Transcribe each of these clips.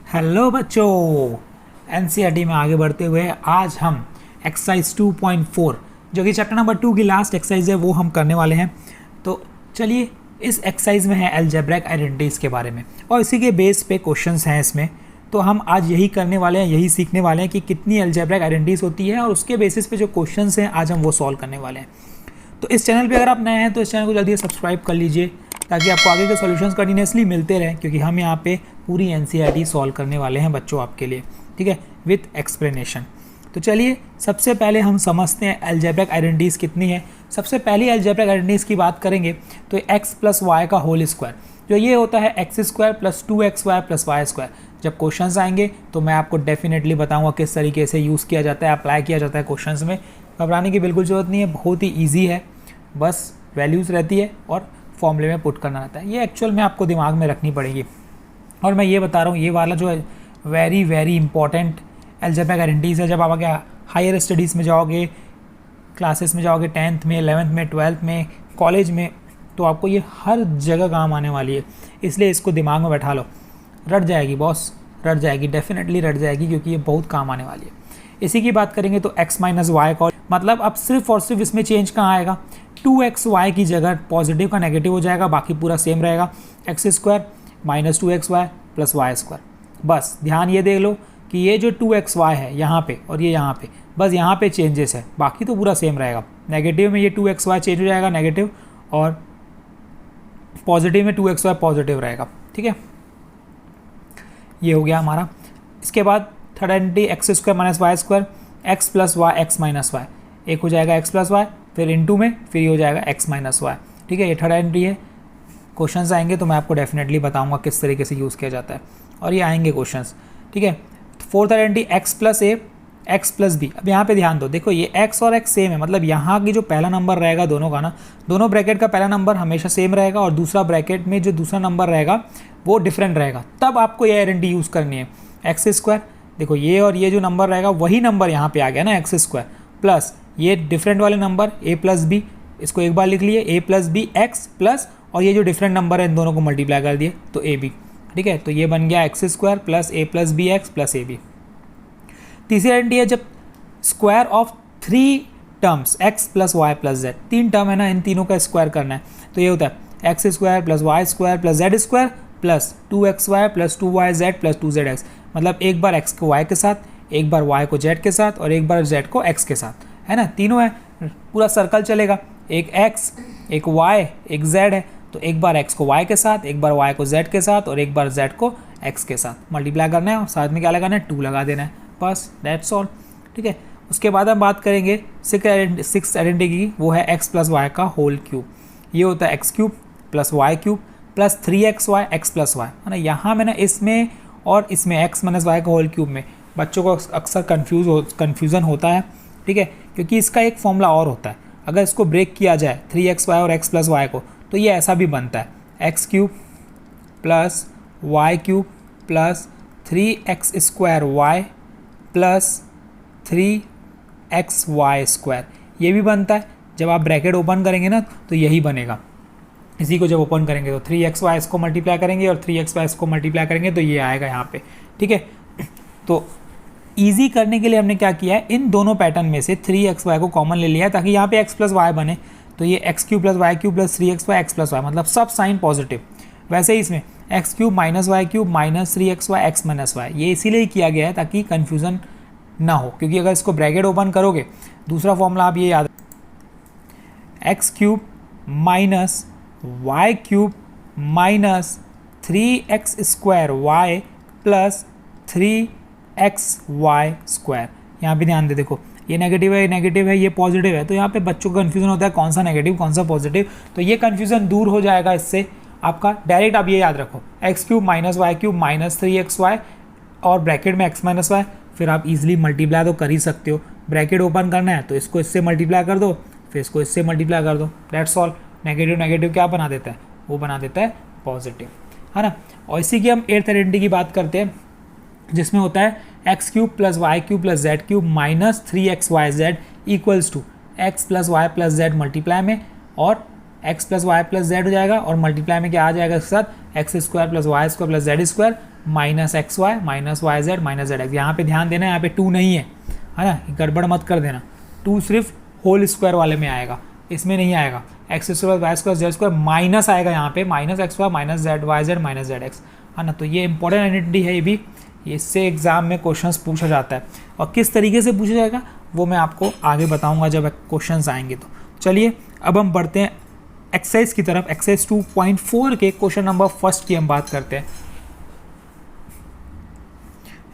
Hello बच्चों, NCERT में आगे बढ़ते हुए आज हम एक्सरसाइज 2.4 जो कि चैप्टर नंबर 2 की लास्ट एक्सरसाइज है वो हम करने वाले हैं। तो चलिए, इस एक्सरसाइज में है अलजेब्रिक आइडेंटिटीज़ के बारे में और इसी के बेस पे क्वेश्चंस हैं इसमें। तो हम आज यही करने वाले हैं, यही सीखने वाले हैं कि कितनी अलजेब्रिक आइडेंटिटीज़ होती है और उसके बेसिस पे जो क्वेश्चंस हैं आज हम वो सॉल्व करने वाले हैं। तो इस चैनल पे अगर आप नए हैं तो इस चैनल को जल्दी सब्सक्राइब कर लीजिए ताकि आपको आगे के सॉल्यूशंस कंटिन्यूसली मिलते रहें, क्योंकि हम यहाँ पे पूरी एनसीईआरटी सॉल्व करने वाले हैं बच्चों आपके लिए, ठीक है, विथ एक्सप्लेनेशन। तो चलिए, सबसे पहले हम समझते हैं अलजेब्रिक आइडेंटिटीज़ कितनी है। सबसे पहली अलजेब्रिक आइडेंटिटीज़ की बात करेंगे तो x प्लस वाई का होल स्क्वायर, जो ये होता है x square plus 2xy plus y square. जब क्वेश्चंस आएंगे तो मैं आपको डेफिनेटली बताऊंगा किस तरीके से यूज़ किया जाता है, अप्लाई किया जाता है क्वेश्चंस में। घबराने की बिल्कुल ज़रूरत नहीं है, बहुत ही ईजी है, बस वैल्यूज़ रहती है और फॉर्मूले में पुट करना रहता है। ये एक्चुअल में आपको दिमाग में रखनी पड़ेगी। और मैं ये बता रहा हूँ, ये वाला जो है very very important algebraic identities है। जब आप आगे हायर स्टडीज़ में जाओगे, क्लासेस में जाओगे, 10th में, 11th में, 12th में, कॉलेज में, तो आपको ये हर जगह काम आने वाली है। इसलिए इसको दिमाग में बैठा लो, रट जाएगी बॉस, रट जाएगी, डेफिनेटली रट जाएगी, क्योंकि ये बहुत काम आने वाली है। इसी की बात करेंगे तो x माइनस वाई का मतलब अब सिर्फ और सिर्फ इसमें चेंज कहाँ आएगा, 2xy की जगह पॉजिटिव का नेगेटिव हो जाएगा, बाकी पूरा सेम रहेगा। X square minus 2xy plus y square. बस ध्यान ये देख लो कि ये जो 2xy है यहाँ पे और ये यहाँ पे, बस यहाँ पे चेंजेस है, बाकी तो पूरा सेम रहेगा। नेगेटिव में ये 2xy चेंज हो जाएगा नेगेटिव, और पॉजिटिव में 2xy पॉजिटिव रहेगा, ठीक है। ये हो गया हमारा। इसके बाद third identity x square minus y square, x plus y x minus y, एक हो जाएगा एक्स प्लस वाई, फिर इनटू में फिर ये हो जाएगा एक्स माइनस वाई, ठीक है। ये थर्ड आइडेंटिटी है। क्वेश्चंस आएंगे तो मैं आपको डेफिनेटली बताऊंगा किस तरीके से यूज़ किया जाता है, और ये आएंगे क्वेश्चंस, ठीक है। फोर्थ आइडेंटिटी एक्स प्लस ए एक्स प्लस बी। अब यहाँ पे ध्यान दो, देखो ये एक्स और एक्स सेम है, मतलब यहाँ की जो पहला नंबर रहेगा दोनों का ना, दोनों ब्रैकेट का पहला नंबर हमेशा सेम रहेगा और दूसरा ब्रैकेट में जो दूसरा नंबर रहेगा वो डिफरेंट रहेगा। तब आपको ये आइडेंटिटी यूज़ करनी है। एक्स स्क्वायर, देखो ये और ये जो नंबर रहेगा वही नंबर यहाँ पे आ गया ना, एक्स स्क्वायर प्लस ये डिफरेंट वाले नंबर ए प्लस बी, इसको एक बार लिख लिए ए प्लस बी एक्स प्लस, और ये जो डिफरेंट नंबर है इन दोनों को मल्टीप्लाई कर दिए तो ए बी, ठीक है। तो ये बन गया x square plus a plus b x plus a b. तीसरी आइडेंटिटी है जब square of 3 terms x plus y plus z, 3 term है ना, इन तीनों का स्क्वायर करना है, तो ये होता है x square plus y square plus z square plus 2xy plus 2yz plus 2zx। मतलब एक बार x को y के साथ, एक बार y को z के साथ और एक बार z को x के साथ, है ना, तीनों है, पूरा सर्कल चलेगा। एक x, एक y, एक z है, तो एक बार x को y के साथ, एक बार y को z के साथ और एक बार z को x के साथ मल्टीप्लाई करना है, और साथ में क्या लगाना है, 2 लगा देना है, बस दैट्स ऑल, ठीक है। उसके बाद हम बात करेंगे सिक्स आइडेंटिटी की, वो है x प्लस वाई का होल क्यूब। ये होता है x cube plus y cube plus 3xy x plus y, है ना। यहाँ में ना इसमें और इसमें x माइनस वाई का होल क्यूब में बच्चों को अक्सर कन्फ्यूज़न होता है, ठीक है, क्योंकि इसका एक फॉर्मूला और होता है। अगर इसको ब्रेक किया जाए 3xy और x प्लस वाई को, तो ये ऐसा भी बनता है, x cube plus y cube plus 3x square y plus 3xy square. ये भी बनता है। जब आप ब्रैकेट ओपन करेंगे ना तो यही बनेगा। इसी को जब ओपन करेंगे तो 3xy इसको मल्टीप्लाई करेंगे और 3xy इसको मल्टीप्लाई करेंगे तो ये आएगा यहाँ पे, ठीक है। तो इजी करने के लिए हमने क्या किया है, इन दोनों पैटर्न में से 3xy को कॉमन ले लिया है ताकि यहाँ पे x प्लस वाई बने। तो ये x cube plus y cube plus 3xy x plus y, मतलब सब साइन पॉजिटिव। वैसे ही इसमें x cube minus y cube minus 3xy x minus y, ये इसीलिए किया गया है ताकि कन्फ्यूज़न ना हो, क्योंकि अगर इसको ब्रैकेट ओपन करोगे, दूसरा फॉर्मूला आप ये याद, x cube minus y cube minus 3x square y plus 3xy square. यहाँ पे ध्यान दे, देखो ये नेगेटिव है, ये नेगेटिव है, ये पॉजिटिव है, तो यहाँ पे बच्चों को कन्फ्यूजन होता है कौन सा नेगेटिव कौन सा पॉजिटिव। तो ये कन्फ्यूजन दूर हो जाएगा इससे आपका। डायरेक्ट आप ये याद रखो, x cube minus y cube minus 3xy और ब्रैकेट में एक्स माइनस वाई, फिर आप इजीली मल्टीप्लाई तो कर ही सकते हो। ब्रैकेट ओपन करना है तो इसको इससे मल्टीप्लाई कर दो, फिर इसको इससे मल्टीप्लाई कर दो, दैट्स ऑल। नेगेटिव नेगेटिव क्या बना देता है, वो बना देता है पॉजिटिव, है ना। और इसी की हम एट्थ आइडेंटिटी की बात करते हैं, जिसमें होता है x cube plus y cube plus z cube minus 3xyz equals to x plus y plus z multiply में, और x plus y plus z हो जाएगा और मल्टीप्लाई में क्या आ जाएगा इसके साथ, x square plus y square plus z square minus x y minus y z minus z x. यहाँ पे ध्यान देना, यहाँ पे 2 नहीं है ना, गड़बड़ मत कर देना। 2 सिर्फ होल स्क्वायर वाले में आएगा, इसमें नहीं आएगा। X square y square z square minus आएगा यहाँ पे, minus x y minus z y z minus z x, है ना। तो ये इंपॉर्टेंट आइडेंटिटी है, ये भी इससे एग्जाम में क्वेश्चंस पूछा जाता है। और किस तरीके से पूछा जाएगा वो मैं आपको आगे बताऊंगा जब क्वेश्चंस आएंगे। तो चलिए अब हम बढ़ते हैं एक्सरसाइज की तरफ। एक्सरसाइज 2.4 के क्वेश्चन नंबर फर्स्ट की हम बात करते हैं।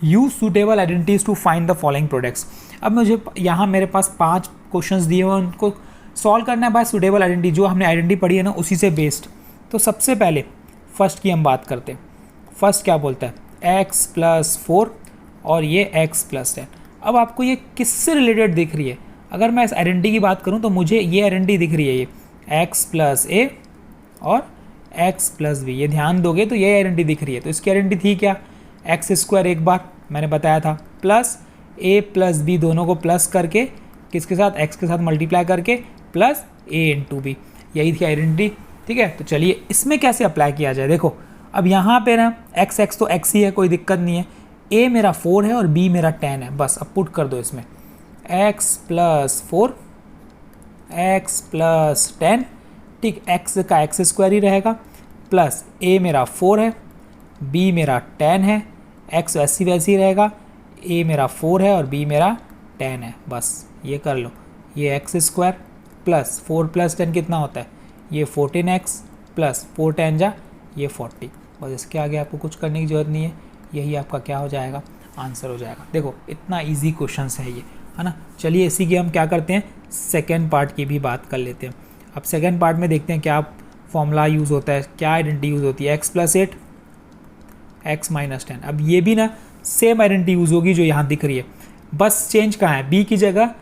Use suitable identities to find the following products. अब मुझे यहाँ मेरे पास 5 क्वेश्चंस दिए हुए, उनको सॉल्व करना है बाय सुटेबल आइडेंटिटी, जो हमने आइडेंटिटी पढ़ी है ना उसी से बेस्ड। तो सबसे पहले फर्स्ट की हम बात करते हैं। फर्स्ट क्या बोलता है, x + 4 और ये x + 10। अब आपको ये किससे रिलेटेड दिख रही है? अगर मैं इस आइडेंटिटी की बात करूँ तो मुझे ये आइडेंटिटी दिख रही है, ये x + a और x + b। ये ध्यान दोगे तो ये आइडेंटिटी दिख रही है। तो इसकी आइडेंटिटी थी क्या, x² एक बार मैंने बताया था, प्लस a + b दोनों को प्लस करके किसके साथ, x के साथ मल्टीप्लाई करके प्लस a × b, यही थी आइडेंटिटी। ठीक है, तो चलिए इसमें कैसे अप्लाई किया जाए। देखो अब यहाँ पे ना x तो x ही है, कोई दिक्कत नहीं है। a मेरा 4 है और b मेरा 10 है, बस अब पुट कर दो इसमें x + 4 x + 10। ठीक, x का x² ही रहेगा, प्लस a मेरा 4 है, b मेरा 10 है, x वैसी वैसी रहेगा, a मेरा 4 है और b मेरा 10 है। बस ये कर लो, ये x² प्लस 4 + 10 कितना होता है, ये 14x प्लस 4 10 जा ये 40। बस इसके आगे आपको कुछ करने की ज़रूरत नहीं है, यही आपका क्या हो जाएगा, आंसर हो जाएगा। देखो इतना इजी क्वेश्चन है ये, है ना। चलिए इसी की हम क्या करते हैं, सेकेंड पार्ट की भी बात कर लेते हैं। अब सेकेंड पार्ट में देखते हैं क्या फॉर्मूला यूज़ होता है, क्या आइडेंटिटी यूज़ होती है, x + 8 x - 10। अब ये भी ना सेम आइडेंटिटी यूज़ होगी जो यहाँ दिख रही है, बस चेंज कहाँ है, b की जगह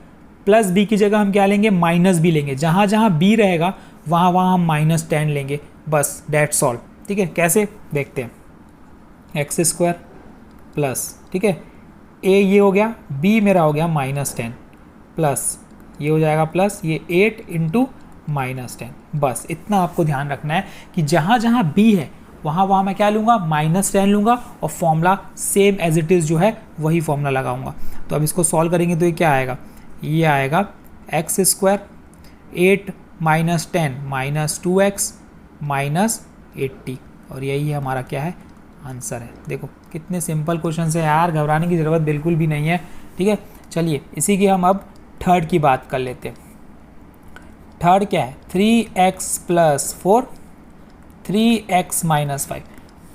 प्लस b की जगह हम क्या लेंगे, माइनस b लेंगे। जहाँ जहाँ b रहेगा वहाँ वहाँ हम -10 लेंगे, बस डेट्स ऑल। ठीक है, कैसे देखते हैं, x² प्लस, ठीक है, a ये हो गया, b मेरा हो गया -10 प्लस ये हो जाएगा प्लस ये 8 × -10। बस इतना आपको ध्यान रखना है कि जहाँ जहाँ b है वहाँ वहाँ मैं क्या लूँगा, -10 लूँगा और formula same as it is जो है वही फॉर्मूला लगाऊंगा। तो अब इसको सॉल्व करेंगे तो ये क्या आएगा, ये आएगा x² 8 - 10 -2x -80, और यही हमारा क्या है, आंसर है। देखो कितने सिंपल क्वेश्चन है यार, घबराने की ज़रूरत बिल्कुल भी नहीं है। ठीक है, चलिए इसी की हम अब थर्ड की बात कर लेते हैं। थर्ड क्या है, 3x + 4 3x - 5।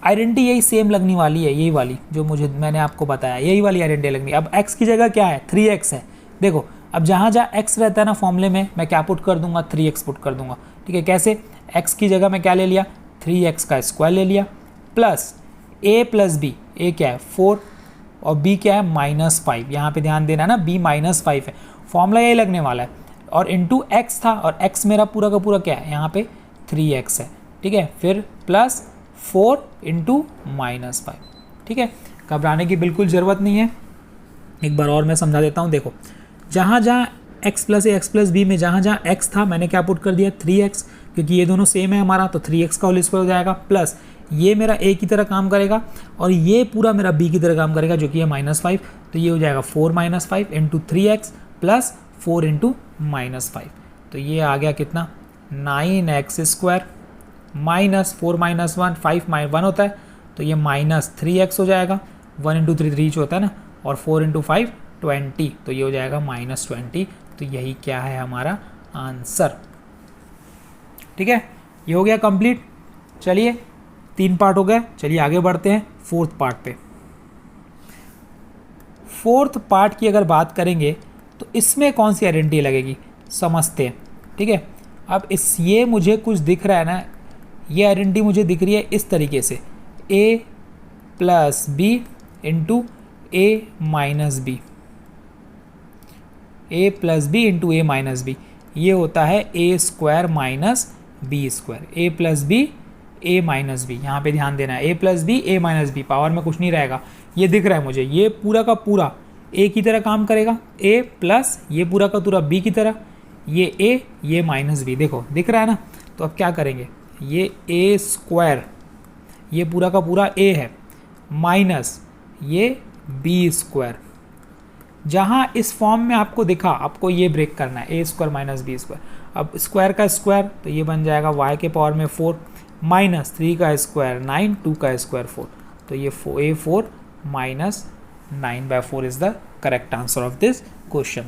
आइडेंटिटी यही सेम लगने वाली है, यही वाली जो मैंने आपको बताया, यही वाली आइडेंटिटी लगनी है। अब x की जगह क्या है, 3x है। देखो अब जहाँ जहाँ x रहता है ना फॉर्मूले में, मैं क्या पुट कर दूंगा, 3x पुट कर दूंगा। ठीक है, कैसे, x की जगह मैं क्या ले लिया, 3x का स्क्वायर ले लिया, प्लस a + b, a क्या है 4 और b क्या है -5। यहाँ पे ध्यान देना ना, b -5 है, फॉर्मूला यही लगने वाला है। और इंटू x था, और x मेरा पूरा का पूरा क्या है, यहाँ पे 3x है। ठीक है, फिर प्लस 4 × -5। ठीक है, घबराने की बिल्कुल ज़रूरत नहीं है, एक बार और मैं समझा देता हूँ। देखो जहाँ जहाँ x + a x + b में जहाँ जहाँ x था मैंने क्या पुट कर दिया, 3x, क्योंकि ये दोनों सेम है हमारा, तो 3x का होल स्क्वायर हो जाएगा, प्लस ये मेरा a की तरह काम करेगा और ये पूरा मेरा b की तरह काम करेगा जो कि है -5, तो ये हो जाएगा 4 - 5 × 3x प्लस 4 × -5। तो ये आ गया कितना, 9x² -4 - 1 5 - 1 होता है, तो ये -3x हो जाएगा, 1 × 3 3 होता है ना, और 4 × 5 20, तो ये हो जाएगा -20। तो यही क्या है हमारा आंसर। ठीक है, ये हो गया कंप्लीट। चलिए 3 पार्ट हो गए, चलिए आगे बढ़ते हैं फोर्थ पार्ट पे। फोर्थ पार्ट की अगर बात करेंगे तो इसमें कौन सी आइडेंटिटी लगेगी, समझते हैं। ठीक है, अब ये मुझे कुछ दिख रहा है ना, ये आइडेंटिटी मुझे दिख रही है इस तरीके से, a + b × a - b, a + b × a - b, ये होता है a² - b², a + b a - b। यहाँ पे ध्यान देना है, a + b a - b, power में कुछ नहीं रहेगा, ये दिख रहा है मुझे, ये पूरा का पूरा a की तरह काम करेगा, a प्लस ये पूरा का पूरा b की तरह, ये a ये -b, देखो दिख रहा है ना। तो अब क्या करेंगे, ये a² ये पूरा का पूरा a है माइनस ये बी स्क्वायर। जहाँ इस फॉर्म में आपको दिखा, आपको ये ब्रेक करना है, a square minus b square. अब स्क्वायर का स्क्वायर तो ये बन जाएगा y के पावर में 4 माइनस 3 का स्क्वायर 9, 2 का स्क्वायर 4, तो ये A4 minus 9/4 is the correct answer of this question.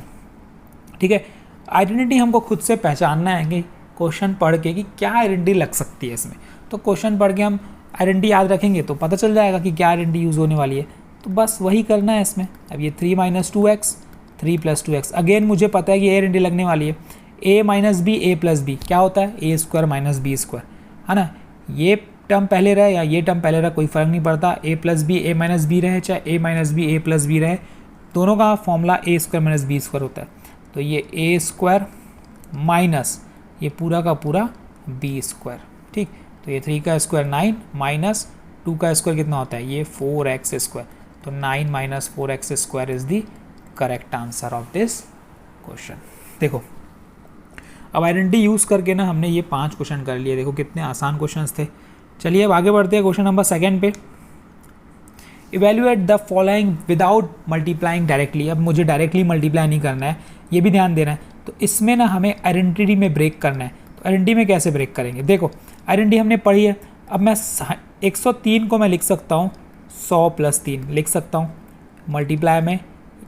ठीक है, आइडेंटिटी हमको खुद से पहचानना है कि क्वेश्चन पढ़ के कि क्या आइडेंटिटी लग सकती है इसमें। तो क्वेश्चन पढ़ के हम आइडेंटिटी याद रखेंगे तो पता चल जाएगा कि क्या आइडेंटिटी यूज़ होने वाली है, तो बस वही करना है इसमें। अब ये 3 minus 2x 3 plus 2x, again मुझे पता है कि आइडेंटिटी लगने वाली है। a minus b a plus b क्या होता है, a square minus b square, है ना। ये टर्म पहले रहे या ये टर्म पहले रहे कोई फ़र्क नहीं पड़ता, ए plus b a minus B रहे चाहे ए minus b a plus B रहे, दोनों का फॉर्मूला ए स्क्वायर माइनस बी स्क्वायर होता है। तो ये ए स्क्वायर माइनस ये पूरा का पूरा बी स्क्वायर। ठीक, तो ये 3 का स्क्वायर 9 माइनस 2 का स्क्वायर कितना होता है, ये 4x स्क्वायर, तो 9 minus 4x square is the correct answer of this question. देखो अब आइडेंटिटी यूज़ करके ना हमने ये 5 क्वेश्चन कर लिए, देखो कितने आसान क्वेश्चंस थे। चलिए अब आगे बढ़ते हैं क्वेश्चन नंबर 2 पे। Evaluate the following without multiplying directly. अब मुझे डायरेक्टली मल्टीप्लाई नहीं करना है, ये भी ध्यान देना है। तो इसमें ना हमें आइडेंटिटी में ब्रेक करना है। तो आइडेंटिटी में कैसे ब्रेक करेंगे, देखो आइडेंटिटी हमने पढ़ी है। अब मैं 103 को मैं लिख सकता हूँ 100 प्लस 3 लिख सकता हूँ, मल्टीप्लाई में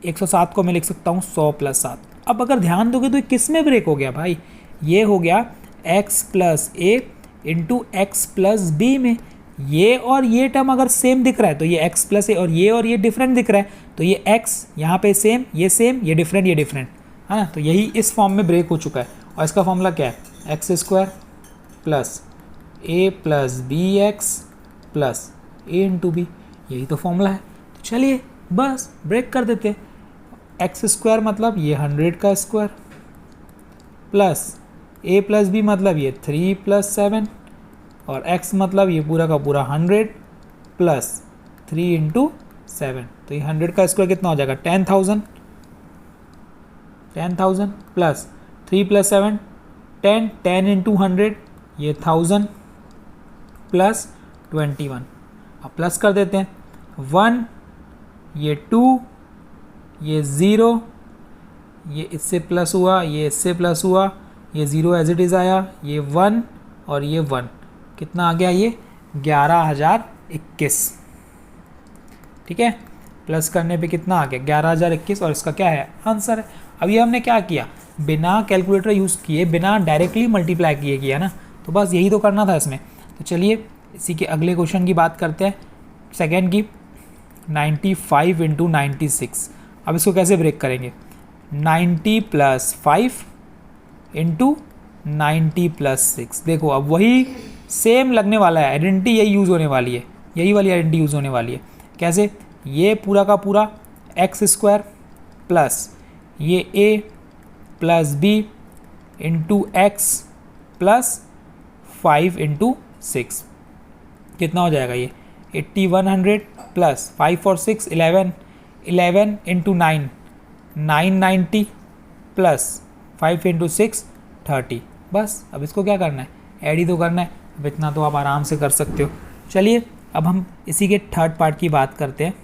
107 को मैं लिख सकता हूँ 100 प्लस 7। अब अगर ध्यान दोगे तो ये किस में ब्रेक हो गया भाई, ये हो गया x प्लस ए इंटू एक्स प्लस बी में। ये और ये टर्म अगर सेम दिख रहा है तो ये x प्लस ए, और ये डिफरेंट दिख रहा है तो ये x यहाँ पे सेम, ये डिफरेंट, है ना। तो यही इस फॉर्म में ब्रेक हो चुका है। और इसका फॉर्मूला क्या है, x square plus a plus b x plus A into B, यही तो फॉर्मूला है। तो चलिए बस ब्रेक कर देते हैं। एक्स स्क्वायर मतलब ये 100 का square plus a plus B मतलब ये 3 प्लस 7 और x मतलब ये पूरा का पूरा 100 प्लस 3 इंटू 7, तो ये 100 का स्क्वायर कितना हो जाएगा 10,000 प्लस 3 प्लस 7 10 इंटू 100 ये 1000 प्लस 21। अब प्लस कर देते हैं 1 ये 2 ये 0 ये इससे प्लस हुआ, ये इससे प्लस हुआ, ये 0 एज इट इज़ आया, ये 1 और ये 1 कितना आ गया, ये 11,021। ठीक है, प्लस करने पे कितना आ गया 11,021 और इसका क्या है आंसर है। अब ये हमने क्या किया, बिना कैलकुलेटर यूज़ किए, बिना डायरेक्टली मल्टीप्लाई किया ना, तो बस यही तो करना था इसमें। तो चलिए इसी के अगले क्वेश्चन की बात करते हैं, सेकेंड की। 95 इंटू 96, अब इसको कैसे ब्रेक करेंगे, 90 प्लस 5 इंटू 90 प्लस 6। देखो अब वही सेम लगने वाला है, आइडेंटिटी यही यूज़ होने वाली है, यही वाली आइडेंटिटी यूज़ होने वाली है। कैसे, ये पूरा का पूरा एक्स स्क्वायर प्लस ये a plus b into x plus 5 into 6 कितना हो जाएगा, ये 8100 प्लस 5 और 6 11 इंटू 9 990 प्लस 5 इंटू 6 30। बस अब इसको क्या करना है, ऐड ही तो करना है। अब इतना तो आप आराम से कर सकते हो। चलिए अब हम इसी के थर्ड पार्ट की बात करते हैं।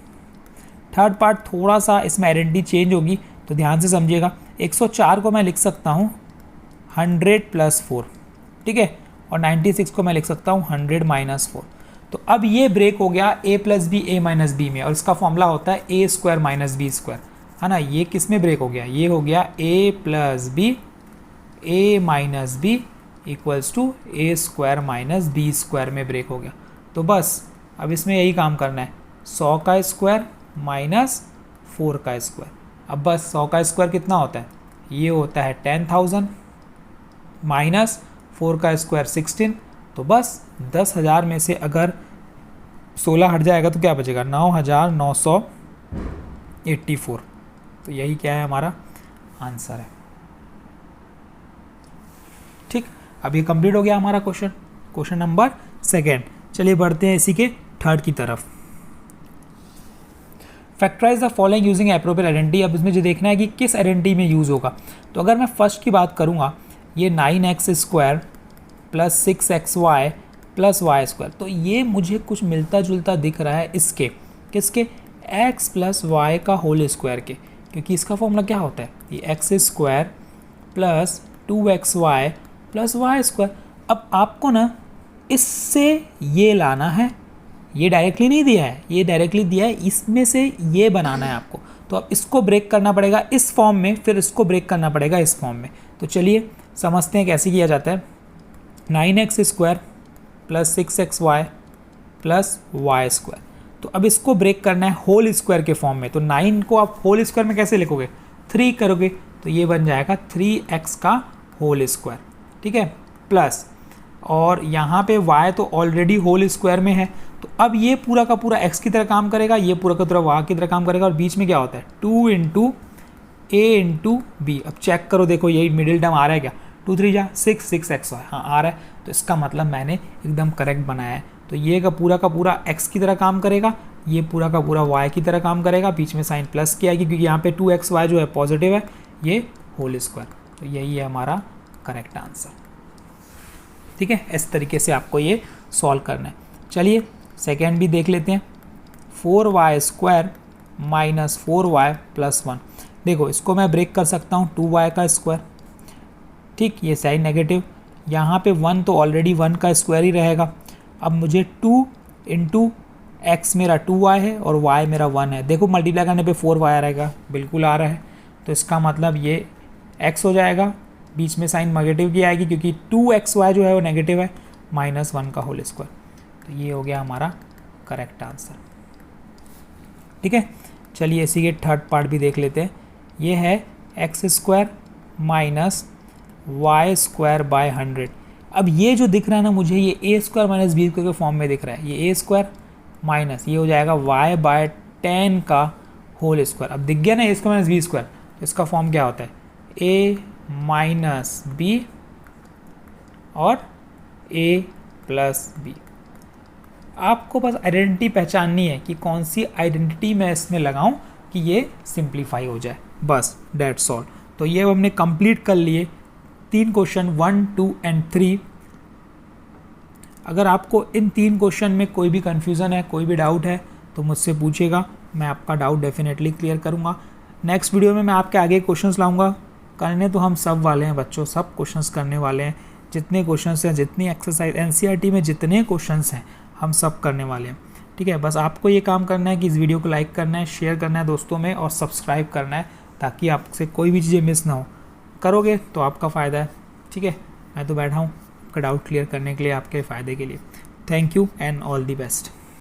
थर्ड पार्ट थोड़ा सा इसमें आइडेंटिटी चेंज होगी, तो ध्यान से समझिएगा। 104 को मैं लिख सकता हूँ 100 प्लस 4, ठीक है, और 96 को मैं लिख सकता हूँ 100 माइनस 4। तो अब ये ब्रेक हो गया a plus b a minus b में, और इसका फॉर्मूला होता है a square minus b square, है ना। ये किस में ब्रेक हो गया, ये हो गया a plus b a minus b equals to a square minus b square में ब्रेक हो गया। तो बस अब इसमें यही काम करना है, 100 का स्क्वायर माइनस 4 का स्क्वायर। अब बस 100 का स्क्वायर कितना होता है, ये होता है 10,000 माइनस 4 का स्क्वायर 16। तो बस 10,000 में से अगर 16 हट जाएगा तो क्या बचेगा, 9,984। तो यही क्या है, हमारा आंसर है। ठीक, अब ये कंप्लीट हो गया हमारा क्वेश्चन नंबर सेकेंड। चलिए बढ़ते हैं इसी के थर्ड की तरफ। Factorise the following using appropriate identity. अब इसमें जो देखना है कि किस आइडेंटिटी में यूज़ होगा। तो अगर मैं फर्स्ट की बात करूँगा, ये 9x square plus 6xy plus y square. तो ये मुझे कुछ मिलता जुलता दिख रहा है इसके, किसके, एक्स प्लस वाई का होल स्क्वायर के, क्योंकि इसका फॉर्मूला क्या होता है, ये x square plus 2xy plus y square. अब आपको ना इससे ये लाना है, ये डायरेक्टली नहीं दिया है, ये डायरेक्टली दिया है, इसमें से ये बनाना है आपको। तो अब इसको ब्रेक करना पड़ेगा इस फॉर्म में, फिर इसको ब्रेक करना पड़ेगा इस फॉर्म में। तो चलिए समझते हैं कैसे किया जाता है। 9x square plus 6xy plus y square. तो अब इसको ब्रेक करना है होल स्क्वायर के फॉर्म में। तो 9 को आप होल स्क्वायर में कैसे लिखोगे, 3 करोगे तो ये बन जाएगा 3x का होल स्क्वायर, ठीक है, प्लस, और यहाँ पे y तो ऑलरेडी होल स्क्वायर में है, तो अब ये पूरा का पूरा x की तरह काम करेगा, ये पूरा का पूरा y की तरह काम करेगा, और बीच में क्या होता है 2 इंटू a इंटू बी। अब चेक करो, देखो यही मिडिल टर्म आ रहा है क्या, 2 3 जा 6 है, हाँ आ रहा है। तो इसका मतलब मैंने एकदम करेक्ट बनाया है। तो ये का पूरा x की तरह काम करेगा, ये पूरा का पूरा y की तरह काम करेगा, बीच में साइन प्लस की आएगी क्योंकि यहाँ पे 2xy जो है पॉजिटिव है, ये होल स्क्वायर। तो यही है हमारा करेक्ट आंसर, ठीक है। इस तरीके से आपको ये सॉल्व करना है। चलिए सेकेंड भी देख लेते हैं। 4y square minus 4y plus 1। देखो इसको मैं ब्रेक कर सकता हूँ 2y का स्क्वायर, ठीक, ये साइड नेगेटिव, यहाँ पे 1 तो ऑलरेडी 1 का स्क्वायर ही रहेगा। अब मुझे 2 इंटू एक्स मेरा 2y है और y मेरा 1 है। देखो मल्टीप्लाई करने पे 4y आ रहेगा, बिल्कुल आ रहा है। तो इसका मतलब ये x हो जाएगा, बीच में साइन नेगेटिव की आएगी क्योंकि 2xy जो है वो नेगेटिव है, माइनस 1 का होल स्क्वायर। तो ये हो गया हमारा करेक्ट आंसर, ठीक है। चलिए इसी के थर्ड पार्ट भी देख लेते हैं। ये है x square minus y square by 100। अब ये जो दिख रहा है ना मुझे, ये ए स्क्वायर माइनस बी स्क्वायर के फॉर्म में दिख रहा है। ये ए स्क्वायर माइनस ये हो जाएगा वाई बाय 10 का होल स्क्वायर। अब दिख गया ना ए स्क्वायर माइनस बी स्क्वायर, तो इसका फॉर्म क्या होता है, ए माइनस बी और ए प्लस बी। आपको बस आइडेंटिटी पहचाननी है कि कौन सी आइडेंटिटी मैं इसमें लगाऊं कि ये सिंप्लीफाई हो जाए, बस डेट्स ऑल। तो ये हमने कंप्लीट कर लिए 3 क्वेश्चन 1, 2 एंड 3। अगर आपको इन 3 क्वेश्चन में कोई भी कन्फ्यूज़न है, कोई भी डाउट है तो मुझसे पूछेगा, मैं आपका डाउट डेफिनेटली क्लियर करूँगा। नेक्स्ट वीडियो में मैं आपके आगे क्वेश्चंस लाऊंगा। करने तो हम सब वाले हैं बच्चों, सब क्वेश्चंस करने वाले हैं। जितने क्वेश्चंस हैं, जितनी एक्सरसाइज एनसीईआरटी में जितने क्वेश्चंस हैं, हम सब करने वाले हैं, ठीक है। बस आपको ये काम करना है कि इस वीडियो को लाइक करना है, शेयर करना है दोस्तों में और सब्सक्राइब करना है, ताकि आपसे कोई भी चीज़ें मिस ना हो। करोगे तो आपका फ़ायदा है, ठीक है। मैं तो बैठा हूँ आपका डाउट क्लियर करने के लिए, आपके फ़ायदे के लिए। Thank you and all the best.